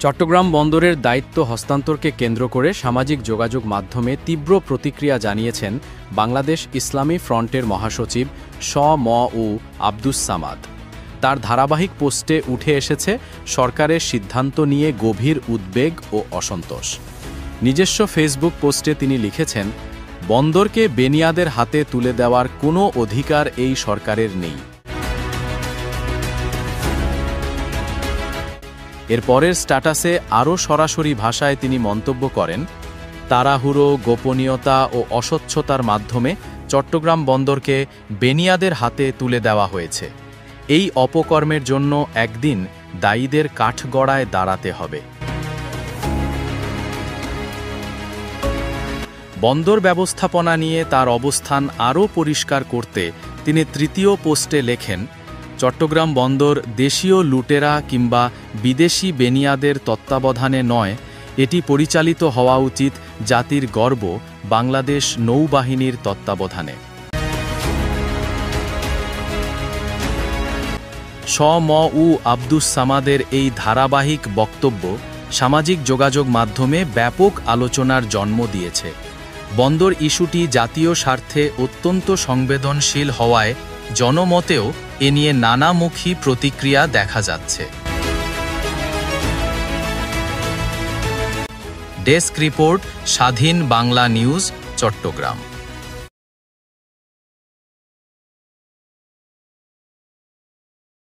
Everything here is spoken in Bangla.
চট্টগ্রাম বন্দরের দায়িত্ব হস্তান্তরকে কেন্দ্র করে সামাজিক যোগাযোগ মাধ্যমে তীব্র প্রতিক্রিয়া জানিয়েছেন বাংলাদেশ ইসলামী ফ্রন্টের মহাসচিব শ.ম. আব্দুস সামাদ। তার ধারাবাহিক পোস্টে উঠে এসেছে সরকারের সিদ্ধান্ত নিয়ে গভীর উদ্বেগ ও অসন্তোষ। নিজস্ব ফেসবুক পোস্টে তিনি লিখেছেন, বন্দরকে বেনিয়াদের হাতে তুলে দেওয়ার কোনো অধিকার এই সরকারের নেই। এর পরের স্ট্যাটাসে আরও সরাসরি ভাষায় তিনি মন্তব্য করেন, তাড়াহুড়ো, গোপনীয়তা ও অস্বচ্ছতার মাধ্যমে চট্টগ্রাম বন্দরকে বেনিয়াদের হাতে তুলে দেওয়া হয়েছে। এই অপকর্মের জন্য একদিন দায়ীদের কাঠগড়ায় দাঁড়াতে হবে। বন্দর ব্যবস্থাপনা নিয়ে তার অবস্থান আরও পরিষ্কার করতে তিনি তৃতীয় পোস্টে লেখেন, চট্টগ্রাম বন্দর দেশীয় লুটেরা কিংবা বিদেশি বেনিয়াদের তত্ত্বাবধানে নয়, এটি পরিচালিত হওয়া উচিত জাতির গর্ব বাংলাদেশ নৌবাহিনীর তত্ত্বাবধানে। শ.ম. আব্দুস সামাদের এই ধারাবাহিক বক্তব্য সামাজিক যোগাযোগ মাধ্যমে ব্যাপক আলোচনার জন্ম দিয়েছে। বন্দর ইস্যুটি জাতীয় স্বার্থে অত্যন্ত সংবেদনশীল হওয়ায় জনমতেও এ নিয়ে নানামুখী প্রতিক্রিয়া দেখা যাচ্ছে। ডেস্ক রিপোর্ট, স্বাধীন বাংলা নিউজ, চট্টগ্রাম।